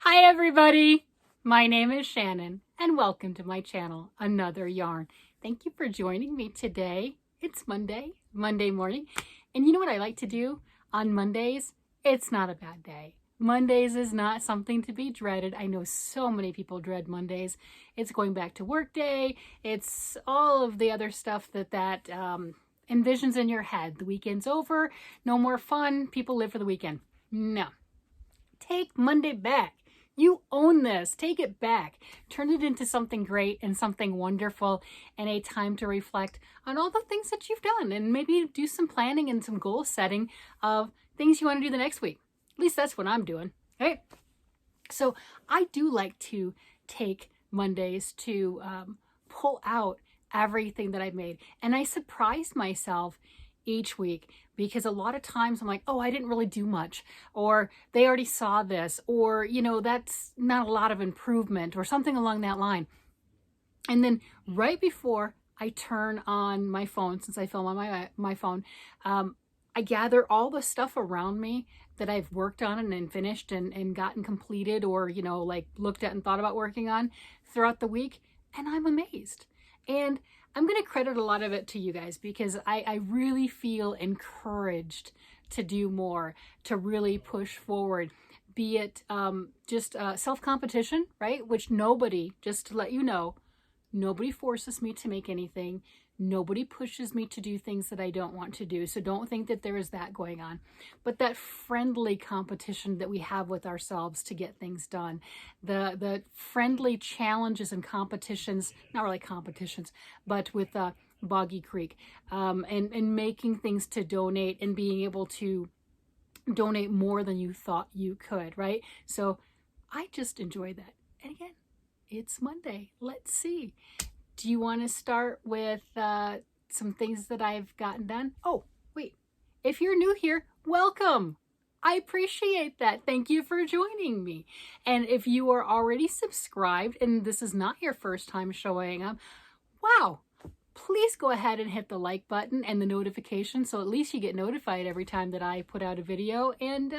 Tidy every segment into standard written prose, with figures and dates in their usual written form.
Hi everybody, my name is Shannon and welcome to my channel, Another Yarn. Thank you for joining me today. It's Monday morning, and you know what I like to do on Mondays? It's not a bad day. Mondays is not something to be dreaded. I know so many people dread Mondays. It's going back to work day. It's all of the other stuff that envisions in your head. The weekend's over, no more fun, people live for the weekend. No. Take Monday back. You own this. Take it back. Turn it into something great and something wonderful and a time to reflect on all the things that you've done and maybe do some planning and some goal setting of things you want to do the next week. At least that's what I'm doing. Okay. So I do like to take Mondays to pull out everything that I've made. And I surprised myself each week because a lot of times I'm like, oh, I didn't really do much, or they already saw this, or, you know, that's not a lot of improvement or something along that line. And then right before I turn on my phone, since I film on my phone, I gather all the stuff around me that I've worked on and finished and gotten completed, or, you know, like looked at and thought about working on throughout the week. And I'm amazed. And I'm going to credit a lot of it to you guys because I really feel encouraged to do more, to really push forward, be it just self-competition, right? Which nobody, just to let you know, nobody forces me to make anything. Nobody pushes me to do things that I don't want to do. So don't think that there is that going on. But that friendly competition that we have with ourselves to get things done, the friendly challenges and competitions, not really competitions, but with Boggy Creek, and making things to donate and being able to donate more than you thought you could, right? So I just enjoy that. And again, it's Monday. Let's see. Do you want to start with some things that I've gotten done? Oh, wait. If you're new here, welcome. I appreciate that. Thank you for joining me. And if you are already subscribed and this is not your first time showing up, wow, please go ahead and hit the like button and the notification so at least you get notified every time that I put out a video. And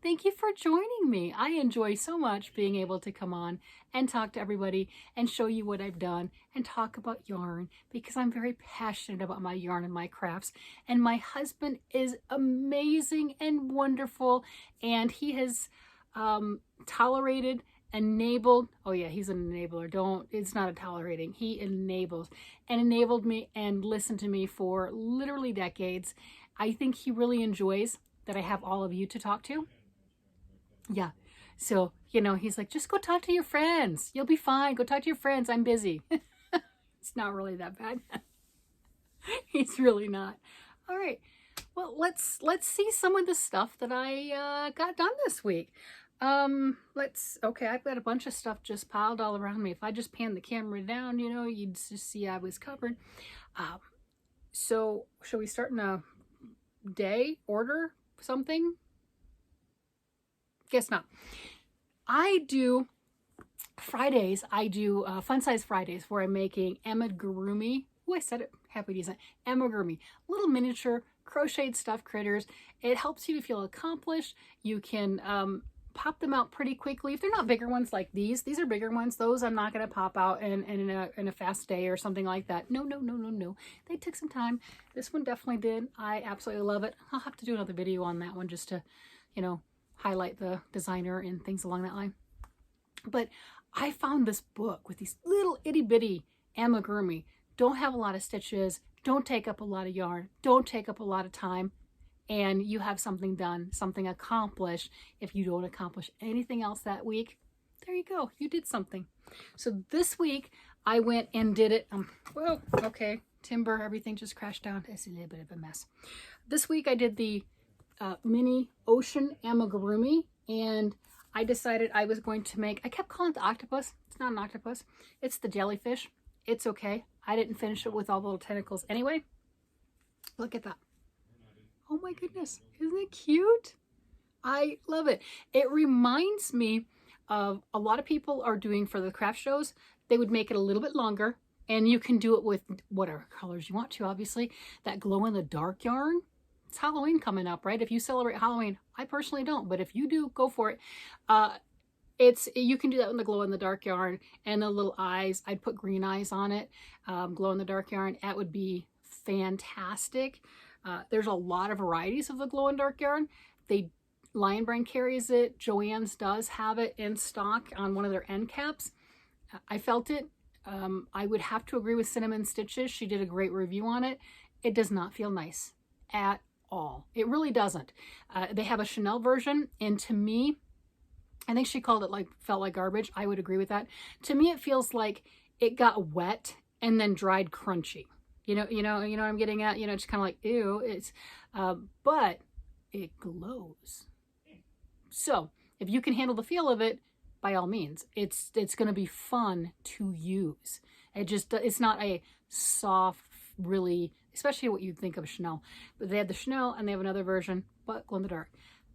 thank you for joining me. I enjoy so much being able to come on and talk to everybody and show you what I've done and talk about yarn because I'm very passionate about my yarn and my crafts. And my husband is amazing and wonderful, and he has tolerated, enabled, oh yeah, he's an enabler, it's not a tolerating, he enabled me and listened to me for literally decades. I think he really enjoys that I have all of you to talk to. Yeah. So, you know, he's like, just go talk to your friends. You'll be fine. Go talk to your friends. I'm busy. It's not really that bad. He's really not. All right. Well, let's see some of the stuff that I got done this week. Okay, I've got a bunch of stuff just piled all around me. If I just pan the camera down, you know, you'd just see I was covered. So shall we start in a day order something? Guess not. I do Fridays. I do Fun Size Fridays where I'm making amigurumi. Oh, I said it. Happy decent. Amigurumi. Little miniature crocheted stuffed critters. It helps you to feel accomplished. You can pop them out pretty quickly. If they're not bigger ones like these are bigger ones. Those I'm not going to pop out in a fast day or something like that. No. They took some time. This one definitely did. I absolutely love it. I'll have to do another video on that one just to, you know, highlight the designer and things along that line. But I found this book with these little itty bitty amigurumi. Don't have a lot of stitches. Don't take up a lot of yarn. Don't take up a lot of time. And you have something done, something accomplished. If you don't accomplish anything else that week, there you go. You did something. So this week I went and did it. Well, okay, timber, everything just crashed down. It's a little bit of a mess. This week I did the mini ocean amigurumi, and I decided I was going to make, I kept calling it the octopus. It's not an octopus. It's the jellyfish. It's okay. I didn't finish it with all the little tentacles anyway. Look at that. Oh my goodness, isn't it cute? I love it. It reminds me of a lot of people are doing for the craft shows. They would make it a little bit longer, and you can do it with whatever colors you want to, obviously. That glow in the dark yarn, it's Halloween coming up, right? If you celebrate Halloween, I personally don't, but if you do, go for it. you can do that with the glow in the dark yarn and the little eyes. I'd put green eyes on it, glow in the dark yarn. That would be fantastic. There's a lot of varieties of the glow in dark yarn. Lion Brand carries it. Joann's does have it in stock on one of their end caps. I felt it. I would have to agree with Cinnamon Stitches. She did a great review on it. It does not feel nice at all. It really doesn't. They have a Chanel version, and to me, I think she called it felt like garbage. I would agree with that. To me, it feels like it got wet and then dried crunchy. You know what I'm getting at? It's kind of like, ew. But it glows. So if you can handle the feel of it, by all means, it's going to be fun to use. It's not a soft, really, especially what you'd think of Chanel. But they have the Chanel and they have another version, but glow in the dark.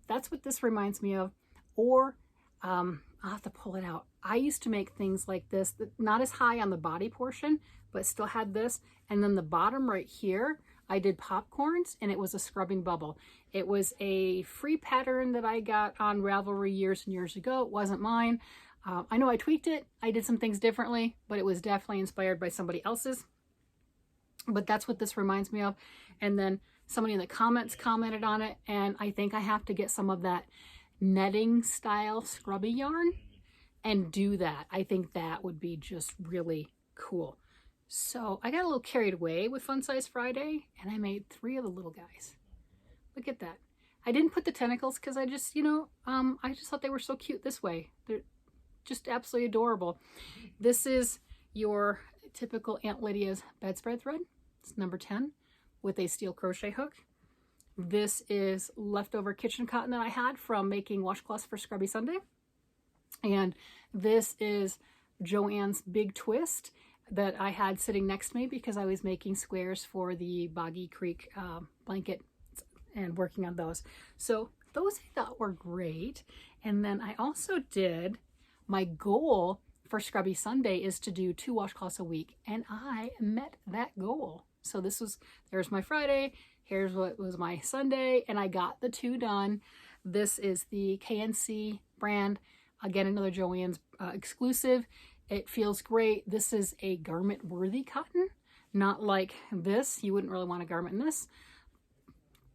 That's what this reminds me of. Or I'll have to pull it out. I used to make things like this, not as high on the body portion, but still had this. And then the bottom right here, I did popcorns, and it was a scrubbing bubble. It was a free pattern that I got on Ravelry years and years ago. It wasn't mine. I know I tweaked it. I did some things differently, but it was definitely inspired by somebody else's. But that's what this reminds me of. And then somebody in the comments commented on it, and I think I have to get some of that netting style scrubby yarn and do that. I think that would be just really cool. So I got a little carried away with Fun Size Friday, and I made 3 of the little guys. Look at that. I didn't put the tentacles because I just, I just thought they were so cute this way. They're just absolutely adorable. This is your typical Aunt Lydia's bedspread thread. It's number 10 with a steel crochet hook. This is leftover kitchen cotton that I had from making washcloths for Scrubby Sunday. And this is Joann's Big Twist that I had sitting next to me because I was making squares for the Boggy Creek blanket and working on those. So those I thought were great. And then I also did, my goal for Scrubby Sunday is to do 2 washcloths a week. And I met that goal. So there's my Friday. Here's what was my Sunday. And I got the 2 done. This is the KNC brand. Again, another Joann's exclusive. It feels great. This is a garment worthy cotton, not like this. You wouldn't really want a garment in this,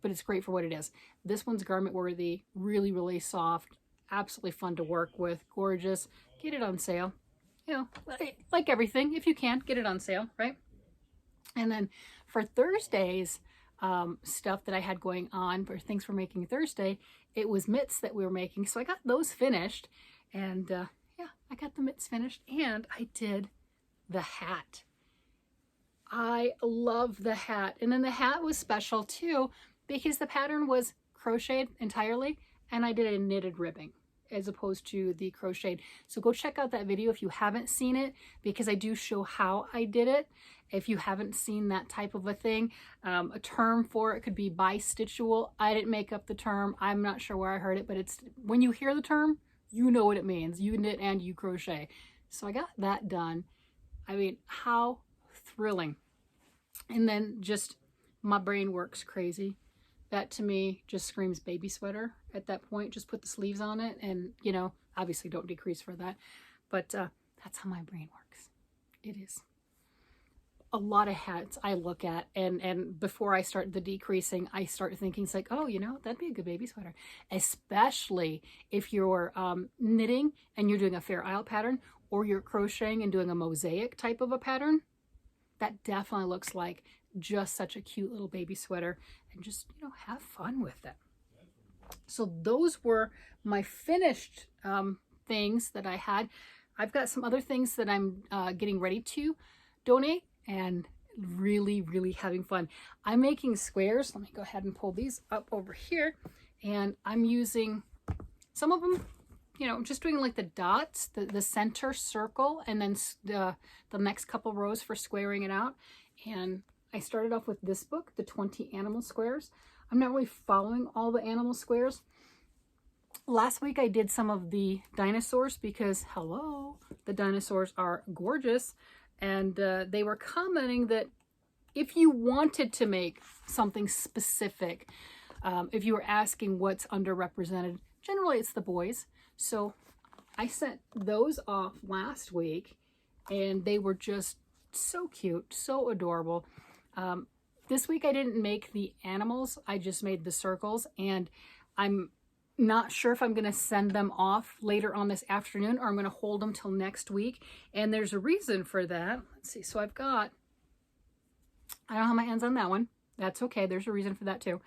but it's great for what it is. This one's garment worthy, really, really soft, absolutely fun to work with, gorgeous. Get it on sale. Like everything, if you can, get it on sale, right? And then for Thursday's stuff that I had going on for things for making Thursday, it was mitts that we were making. So I got those finished, and I got the mitts finished, and I did the hat. I love the hat. And then the hat was special too because the pattern was crocheted entirely, and I did a knitted ribbing as opposed to the crocheted. So go check out that video if you haven't seen it, because I do show how I did it. If you haven't seen that type of a thing, a term for it could be bi-stitchual. I didn't make up the term. I'm not sure where I heard it, but it's when you hear the term, you know what it means. You knit and you crochet. So I got that done. I mean, how thrilling. And then just my brain works crazy. That to me just screams baby sweater at that point. Just put the sleeves on it and, obviously don't decrease for that. But that's how my brain works. It is a lot of hats I look at, and before I start the decreasing, I start thinking it's like, oh, that'd be a good baby sweater, especially if you're knitting and you're doing a Fair Isle pattern, or you're crocheting and doing a mosaic type of a pattern. That definitely looks like just such a cute little baby sweater, and just have fun with it. So those were my finished things that I had. I've got some other things that I'm getting ready to donate, and really, really having fun. I'm making squares. Let me go ahead and pull these up over here. And I'm using some of them, just doing like the dots, the center circle, and then the next couple rows for squaring it out. And I started off with this book, the 20 Animal Squares. I'm not really following all the animal squares. Last week I did some of the dinosaurs because, hello, the dinosaurs are gorgeous. And they were commenting that if you wanted to make something specific, if you were asking what's underrepresented, generally it's the boys. So I sent those off last week and they were just so cute, so adorable. This week I didn't make the animals, I just made the circles, and I'm not sure if I'm going to send them off later on this afternoon or I'm going to hold them till next week. And there's a reason for that. Let's see. So I don't have my ends on that one. That's okay. There's a reason for that too.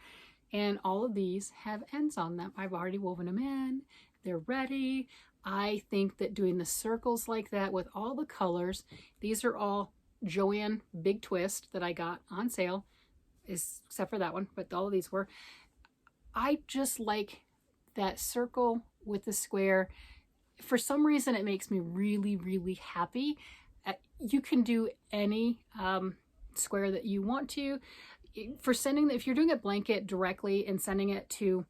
And all of these have ends on them. I've already woven them in. They're ready. I think that doing the circles like that with all the colors, these are all Joanne Big Twist that I got on sale, except for that one, but all of these were. I just like that circle with the square. For some reason, it makes me really, really happy. You can do any square that you want to. For sending, if you're doing a blanket directly and sending it to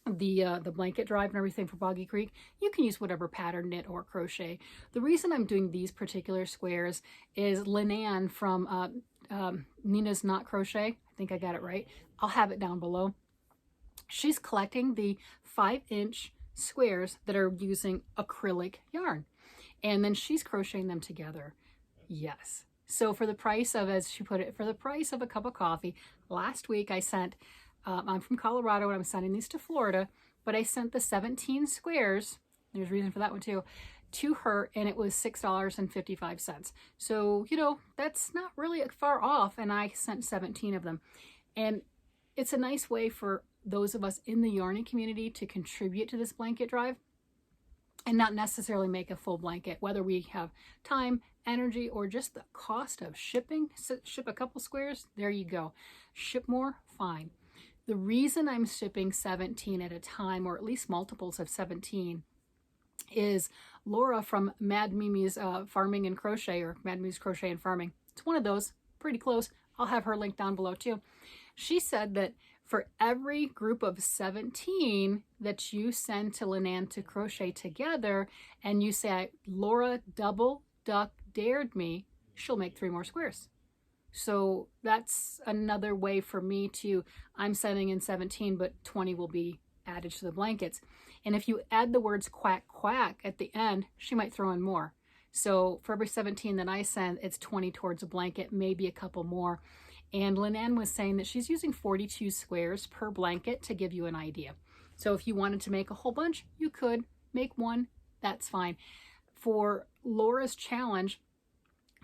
the blanket drive and everything for Boggy Creek, you can use whatever pattern, knit or crochet. The reason I'm doing these particular squares is Lynanne from Nina's Knot Crochet. I think I got it right. I'll have it down below. She's collecting the 5-inch squares that are using acrylic yarn, and then she's crocheting them together. Yes. So for the price of, as she put it, for the price of a cup of coffee, last week I sent, I'm from Colorado and I'm sending these to Florida, but I sent the 17 squares, there's a reason for that one too, to her, and it was $6.55. So, you know, that's not really far off, and I sent 17 of them. And it's a nice way for those of us in the yarning community to contribute to this blanket drive and not necessarily make a full blanket, whether we have time, energy, or just the cost of shipping. Ship a couple squares, there you go. Ship more, fine. The reason I'm shipping 17 at a time, or at least multiples of 17, is Laura from Mad Mimi's Farming and Crochet, or Mad Mimi's Crochet and Farming. It's one of those, pretty close. I'll have her link down below too. She said that for every group of 17 that you send to Lynanne to crochet together, and you say, Laura double duck dared me, she'll make 3 more squares. So that's another way for me to, I'm sending in 17, but 20 will be added to the blankets. And if you add the words quack, quack at the end, she might throw in more. So for every 17 that I send, it's 20 towards a blanket, maybe a couple more. And Lynanne was saying that she's using 42 squares per blanket to give you an idea. So if you wanted to make a whole bunch, you could make one, that's fine. For Laura's challenge,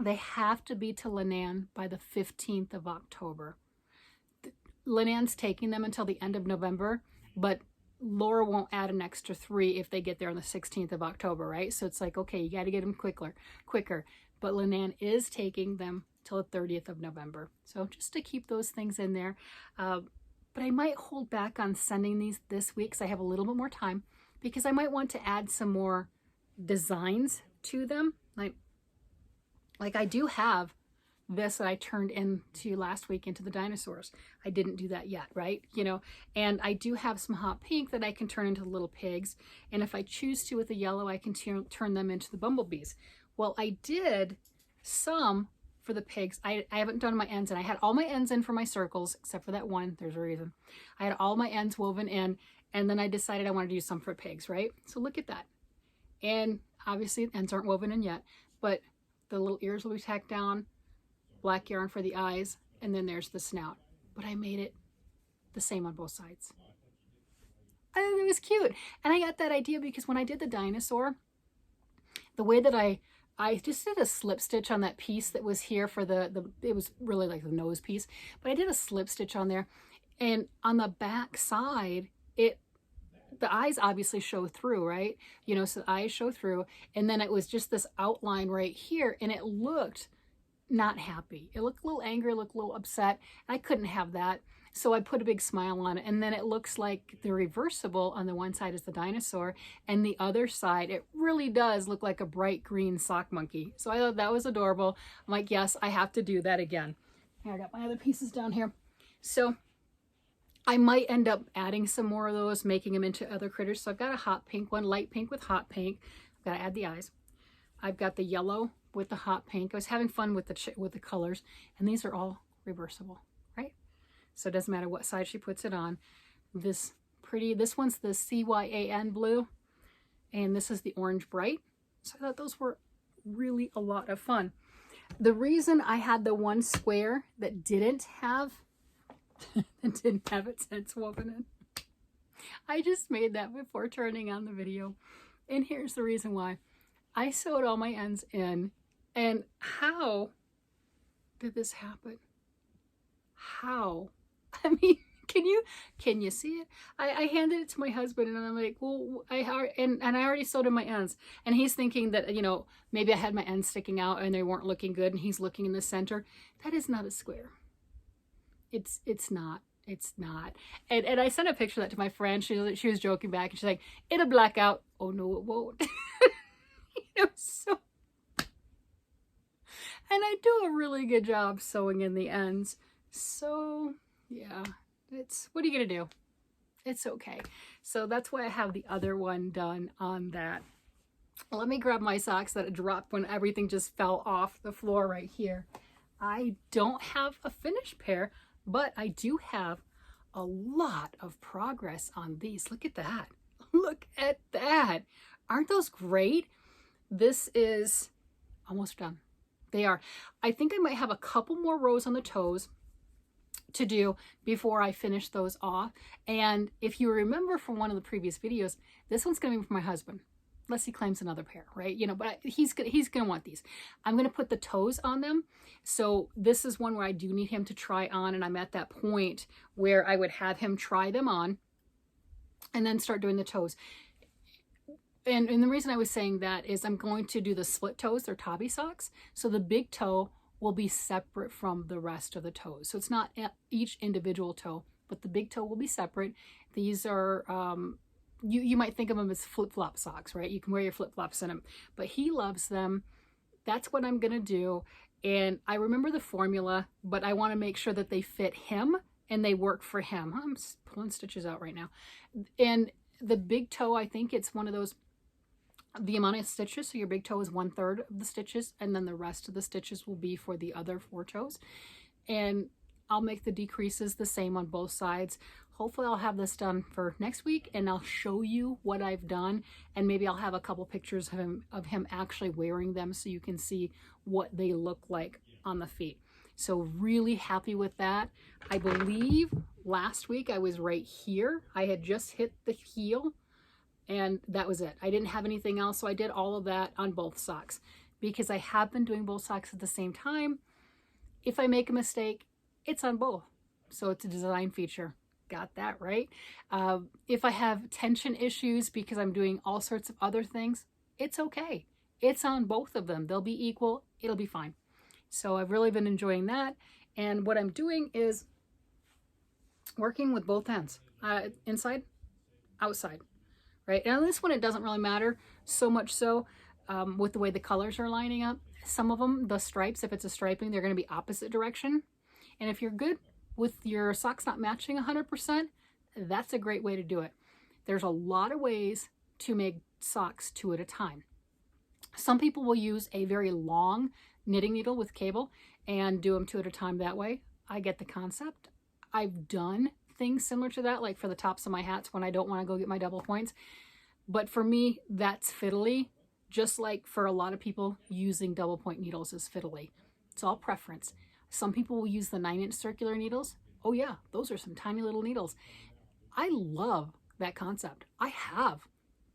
they have to be to Lynanne by the 15th of October. Lynanne's taking them until the end of November, but Laura won't add an extra 3 if they get there on the 16th of October, right? So it's like, okay, you got to get them quicker. But Lynanne is taking them till the 30th of November. So just to keep those things in there. But I might hold back on sending these this week because I have a little bit more time, because I might want to add some more designs to them. Like I do have this that I turned into last week into the dinosaurs. I didn't do that yet, right? You know, and I do have some hot pink that I can turn into little pigs. And if I choose to with the yellow, I can turn them into the bumblebees. Well, I did some for the pigs. I haven't done my ends, and I had all my ends in for my circles, except for that one. There's a reason. I had all my ends woven in, and then I decided I wanted to do some for pigs, right? So look at that. And obviously the ends aren't woven in yet, but the little ears will be tacked down, black yarn for the eyes, and then there's the snout. But I made it the same on both sides. I thought it was cute. And I got that idea because when I did the dinosaur, the way that I just did a slip stitch on that piece that was here for it was really like the nose piece, but I did a slip stitch on there, and on the back side, the eyes obviously show through, right? You know, so the eyes show through, and then it was just this outline right here, and it looked not happy. It looked a little angry, looked a little upset. I couldn't have that. So I put a big smile on it, and then it looks like the reversible on the one side is the dinosaur, and the other side, it really does look like a bright green sock monkey. So I thought that was adorable. I'm like, yes, I have to do that again. Here, I got my other pieces down here. So I might end up adding some more of those, making them into other critters. So I've got a hot pink one, light pink with hot pink. I've got to add the eyes. I've got the yellow with the hot pink. I was having fun with the colors, and these are all reversible, right? So it doesn't matter what side she puts it on. This one's the CYAN blue. and this is the orange bright. So I thought those were really a lot of fun. The reason I had the one square that didn't have its ends woven in, I just made that before turning on the video. And here's the reason why. I sewed all my ends in, and how did this happen? How? I mean, can you see it? I handed it to my husband, and I'm like, well, I already sewed in my ends, and he's thinking that, you know, maybe I had my ends sticking out and they weren't looking good, and he's looking in the center. That is not a square. It's not. It's not. And I sent a picture of that to my friend. She was joking back, and she's like, it'll black out. Oh no, it won't. You know, so, and I do a really good job sewing in the ends. So yeah, what are you gonna do? It's okay. So that's why I have the other one done on that. Let me grab my socks that dropped when everything just fell off the floor right here. I don't have a finished pair, but I do have a lot of progress on these. Look at that. Look at that. Aren't those great? This is almost done. They are. I think I might have a couple more rows on the toes to do before I finish those off. And if you remember from one of the previous videos, this one's going to be for my husband, unless he claims another pair, right? You know, but he's going to want these. I'm going to put the toes on them. So this is one where I do need him to try on, and I'm at that point where I would have him try them on and then start doing the toes. And the reason I was saying that is I'm going to do the split toes. They're Tabi socks. So the big toe will be separate from the rest of the toes. So it's not each individual toe, but the big toe will be separate. These are, you might think of them as flip-flop socks, right? You can wear your flip-flops in them, but he loves them. That's what I'm going to do. And I remember the formula, but I want to make sure that they fit him and they work for him. I'm pulling stitches out right now. And the big toe, I think it's one of those, the amount of stitches, so your big toe is 1/3 of the stitches, and then the rest of the stitches will be for the other 4 toes. And I'll make the decreases the same on both sides. Hopefully I'll have this done for next week, and I'll show you what I've done, and maybe I'll have a couple pictures of him actually wearing them so you can see what they look like on the feet. So really happy with that. I believe last week I was right here. I had just hit the heel, and that was it. I didn't have anything else, so I did all of that on both socks because I have been doing both socks at the same time. If I make a mistake, it's on both. So it's a design feature. Got that right. If I have tension issues because I'm doing all sorts of other things, it's okay. It's on both of them. They'll be equal. It'll be fine. So I've really been enjoying that. And what I'm doing is working with both ends, inside, outside. Right, and on this one, it doesn't really matter so much so with the way the colors are lining up. Some of them, the stripes, if it's a striping, they're going to be opposite direction. And if you're good with your socks not matching 100%, that's a great way to do it. There's a lot of ways to make socks 2 at a time. Some people will use a very long knitting needle with cable and do them 2 at a time that way. I get the concept. I've done things similar to that, like for the tops of my hats when I don't want to go get my double points. But for me, that's fiddly, just like for a lot of people using double point needles is fiddly. It's all preference. Some people will use the 9-inch circular needles. Oh yeah, those are some tiny little needles. I love that concept. I have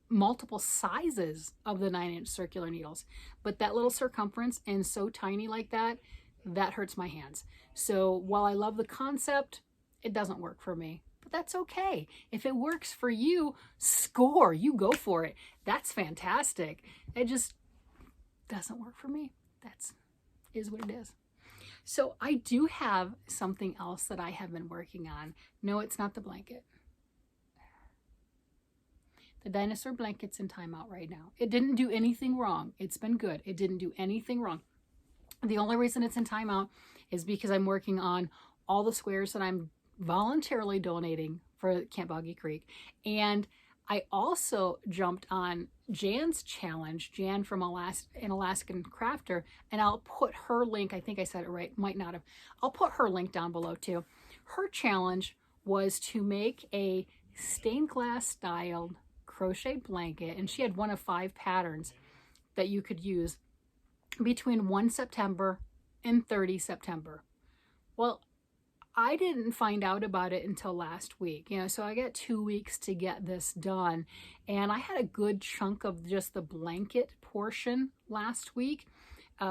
multiple sizes of the 9-inch circular needles, but that little circumference and so tiny like that, that hurts my hands. So while I love the concept, it doesn't work for me, but that's okay. If it works for you, score, you go for it. That's fantastic. It just doesn't work for me. That's is what it is. So I do have something else that I have been working on. No, it's not the blanket. The dinosaur blanket's in timeout right now. It didn't do anything wrong. It's been good. It didn't do anything wrong. The only reason it's in timeout is because I'm working on all the squares that I'm voluntarily donating for Camp Boggy Creek. And I also jumped on Jan's challenge, Jan from an Alaskan Crafter, and I'll put her link, I think I said it right, might not have. I'll put her link down below too. Her challenge was to make a stained glass styled crochet blanket, and she had one of 5 patterns that you could use between 1 September and 30 September. Well, I didn't find out about it until last week, so I got 2 weeks to get this done, and I had a good chunk of just the blanket portion last week,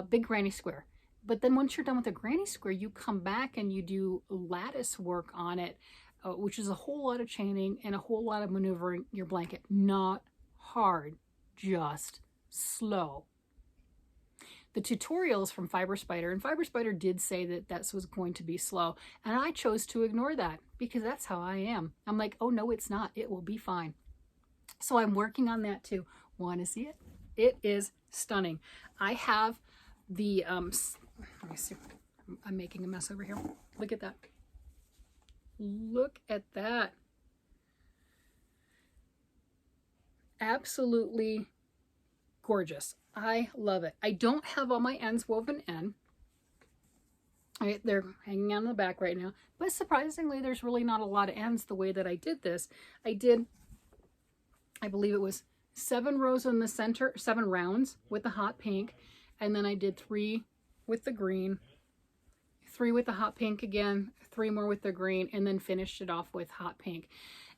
big granny square. But then once you're done with the granny square, you come back and you do lattice work on it, which is a whole lot of chaining and a whole lot of maneuvering your blanket. Not hard, just slow. The tutorials from Fiber Spider, and Fiber Spider did say that that was going to be slow, and I chose to ignore that because that's how I am. I'm like, oh no, it's not. It will be fine. So I'm working on that too. Want to see it? It is stunning. I have the, let me see. I'm making a mess over here. Look at that. Look at that. Absolutely gorgeous. I love it. I don't have all my ends woven in. Right, they're hanging on the back right now. But surprisingly, there's really not a lot of ends the way that I did this. I believe it was 7 rows in the center, 7 rounds with the hot pink. And then I did 3 with the green, 3 with the hot pink again, 3 more with the green, and then finished it off with hot pink.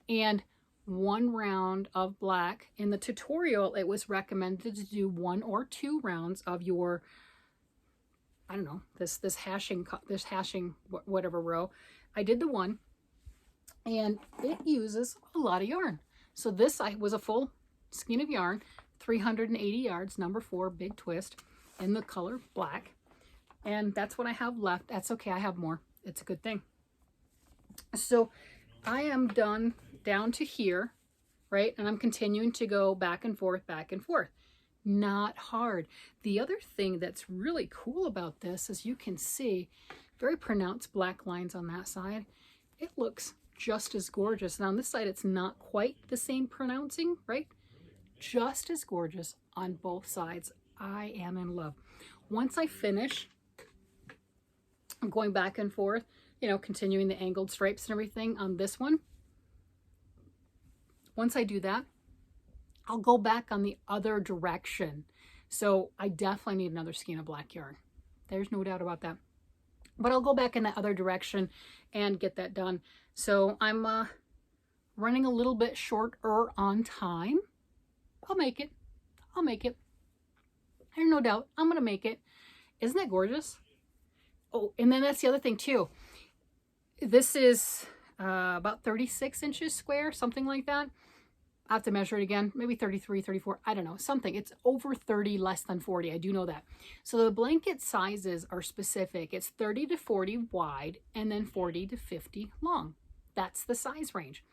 And 1 round of black. In the tutorial, it was recommended to do 1 or 2 rounds of your, I don't know, this hashing whatever row. I did the 1, and it uses a lot of yarn. So this was a full skein of yarn, 380 yards, number 4, big twist, in the color black. And that's what I have left. That's okay, I have more. It's a good thing. So I am done down to here, right? And I'm continuing to go back and forth, back and forth. Not hard. The other thing that's really cool about this is you can see very pronounced black lines on that side. It looks just as gorgeous. And on this side, it's not quite the same pronouncing, right? Just as gorgeous on both sides. I am in love. Once I finish, I'm going back and forth, continuing the angled stripes and everything on this one. Once I do that, I'll go back on the other direction. So I definitely need another skein of black yarn. There's no doubt about that. But I'll go back in that other direction and get that done. So I'm running a little bit shorter on time. I'll make it. I'll make it. There's no doubt. I'm going to make it. Isn't that gorgeous? Oh, and then that's the other thing too. This is about 36 inches square, something like that. I have to measure it again, maybe 33, 34, I don't know, something. It's over 30, less than 40, I do know that. So the blanket sizes are specific. It's 30 to 40 wide and then 40 to 50 long. That's the size range.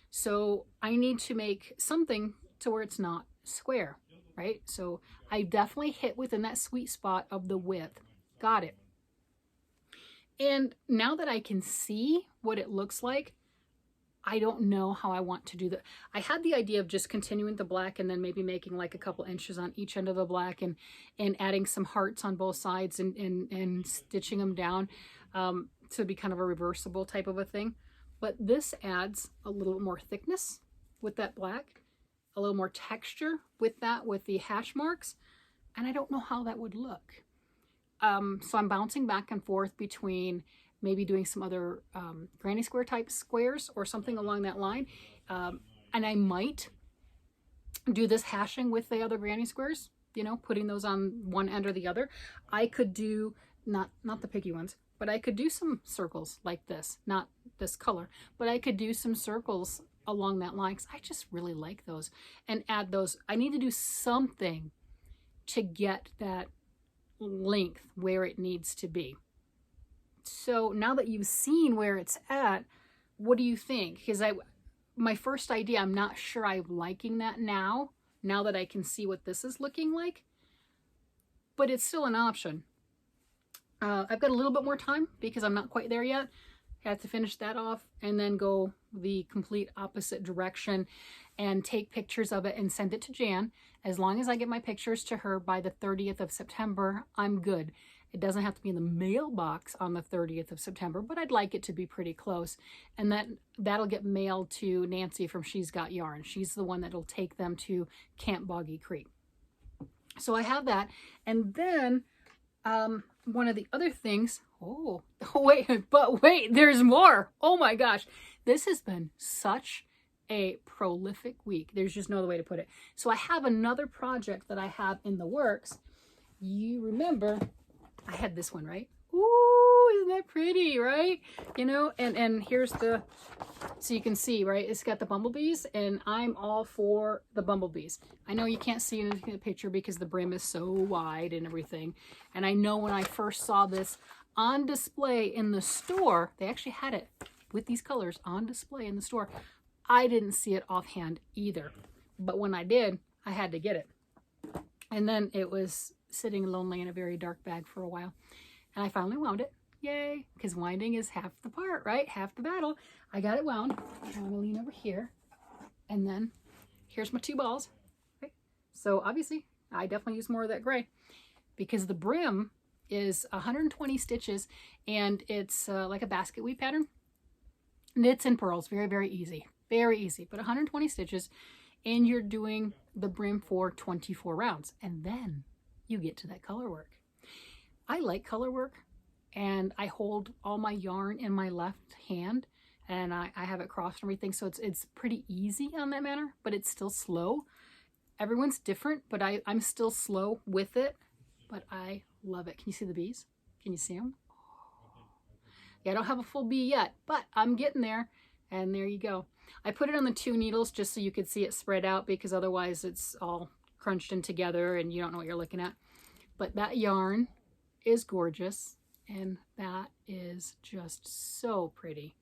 So I need to make something to where it's not square, right? So I definitely hit within that sweet spot of the width. Got it. And now that I can see what it looks like, I don't know how I want to do that. I had the idea of just continuing the black and then maybe making like a couple inches on each end of the black and adding some hearts on both sides and stitching them down to be kind of a reversible type of a thing. But this adds a little more thickness with that black, a little more texture with that, with the hash marks, and I don't know how that would look. So I'm bouncing back and forth between maybe doing some other granny square type squares or something along that line. And I might do this hashing with the other granny squares, putting those on one end or the other. I could do, not the picky ones, but I could do some circles like this, not this color, but I could do some circles along that line because I just really like those and add those. I need to do something to get that length where it needs to be. So now that you've seen where it's at, what do you think? Because my first idea, I'm not sure I'm liking that now that I can see what this is looking like, but it's still an option. I've got a little bit more time because I'm not quite there yet. I have to finish that off and then go the complete opposite direction and take pictures of it and send it to Jan. As long as I get my pictures to her by the 30th of September, I'm good. It doesn't have to be in the mailbox on the 30th of September, but I'd like it to be pretty close. And that'll get mailed to Nancy from She's Got Yarn. She's the one that'll take them to Camp Boggy Creek. So I have that. And then one of the other things, wait, there's more. Oh my gosh. This has been such a prolific week. There's just no other way to put it. So I have another project that I have in the works. You remember I had this one, right? Ooh, isn't that pretty, right? You know, and here's the, so you can see, right? It's got the bumblebees, and I'm all for the bumblebees. I know you can't see anything in the picture because the brim is so wide and everything. And I know when I first saw this on display in the store, they actually had it with these colors on display in the store. I didn't see it offhand either, but when I did, I had to get it. And then it was sitting lonely in a very dark bag for a while, and I finally wound it. Yay, because winding is half the part, right? Half the battle. I got it wound. I'm gonna lean over here, and then here's my two balls. Okay. So obviously, I definitely use more of that gray because the brim is 120 stitches, and it's like a basket weave pattern. Knits and purls, very, very easy. Very easy, but 120 stitches, and you're doing the brim for 24 rounds, and then you get to that color work. I like color work, and I hold all my yarn in my left hand, and I have it crossed and everything, so it's pretty easy on that manner, but it's still slow. Everyone's different, but I'm still slow with it, but I love it. Can you see the bees? Can you see them? Yeah, I don't have a full bee yet, but I'm getting there, and there you go. I put it on the 2 needles just so you could see it spread out, because otherwise it's all crunched in together and you don't know what you're looking at. But that yarn is gorgeous, and that is just so pretty.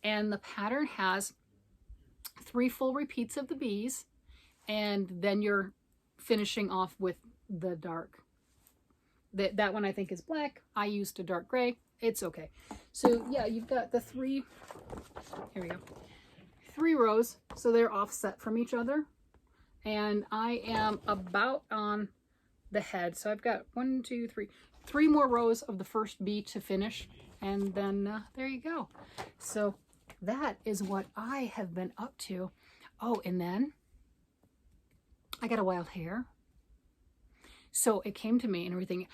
And the pattern has 3 full repeats of the bees, and then you're finishing off with the dark. That one I think is black. I used a dark gray. It's okay. So yeah, you've got the 3, here we go, 3 rows, so they're offset from each other, and I am about on the head, so I've got 1, 2, 3 more rows of the first bee to finish, and then there you go. So that is what I have been up to. Oh, and then I got a wild hair, so it came to me and everything.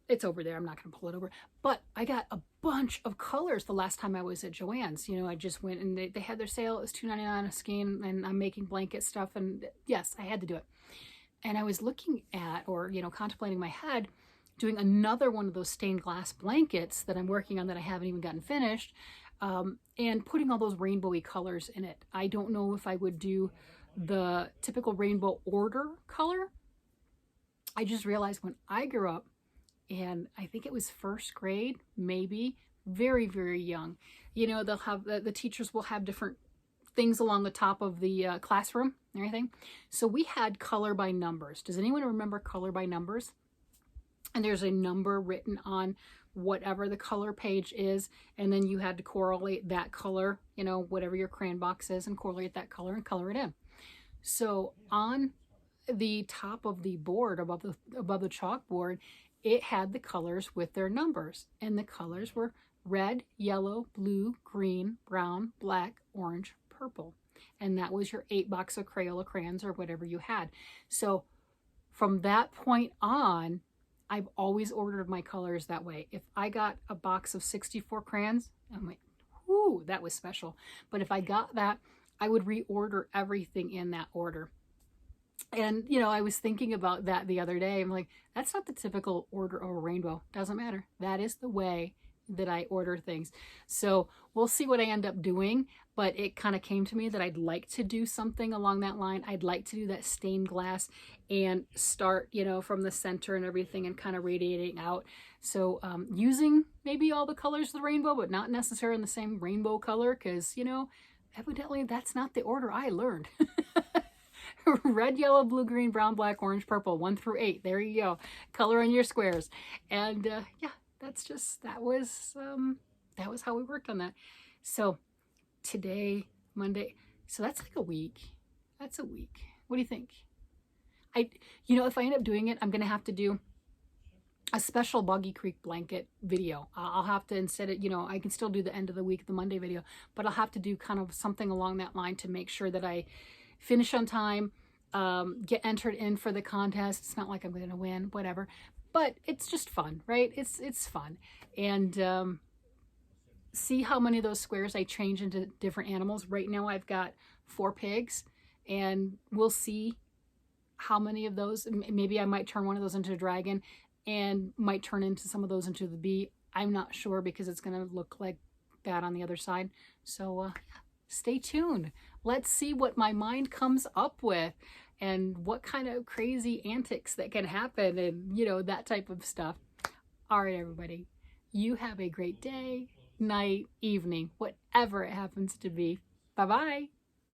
It's over there. I'm not going to pull it over. But I got a bunch of colors the last time I was at Joann's. You know, I just went and they had their sale. It was $2.99 a skein, and I'm making blanket stuff. And yes, I had to do it. And I was looking at, or, you know, contemplating in my head, doing another one of those stained glass blankets that I'm working on that I haven't even gotten finished, and putting all those rainbowy colors in it. I don't know if I would do the typical rainbow order color. I just realized when I grew up, and I think it was 1st grade, maybe, very, very young. You know, they'll have, the teachers will have different things along the top of the classroom and everything. So we had color by numbers. Does anyone remember color by numbers? And there's a number written on whatever the color page is, and then you had to correlate that color, you know, whatever your crayon box is, and correlate that color and color it in. So on the top of the board, above the chalkboard, it had the colors with their numbers, and the colors were red, yellow, blue, green, brown, black, orange, purple. And that was your 8 box of Crayola crayons or whatever you had. So from that point on, I've always ordered my colors that way. If I got a box of 64 crayons, I'm like, whoo, that was special. But if I got that, I would reorder everything in that order. And, you know, I was thinking about that the other day. I'm like, that's not the typical order of a rainbow. Doesn't matter. That is the way that I order things. So we'll see what I end up doing, but it kind of came to me that I'd like to do something along that line. I'd like to do that stained glass and start, you know, from the center and everything and kind of radiating out. So using maybe all the colors of the rainbow, but not necessarily in the same rainbow color, because, you know, evidently that's not the order I learned. Red, yellow, blue, green, brown, black, orange, purple, 1 through 8. There you go. Color in your squares. And yeah, that was how we worked on that. So today, Monday, so that's like a week. That's a week. What do you think? You know, if I end up doing it, I'm going to have to do a special Boggy Creek blanket video. I'll have to, instead of, I can still do the end of the week, the Monday video, but I'll have to do kind of something along that line to make sure that I finish on time, get entered in for the contest. It's not like I'm going to win, whatever, but it's just fun, right? It's fun. And see how many of those squares I change into different animals. Right now I've got 4 pigs, and we'll see how many of those. Maybe I might turn one of those into a dragon, and might turn into some of those into the bee. I'm not sure, because it's going to look like that on the other side. So stay tuned. Let's see what my mind comes up with, and what kind of crazy antics that can happen, and that type of stuff. All right, everybody, you have a great day, night, evening, whatever it happens to be. Bye-bye.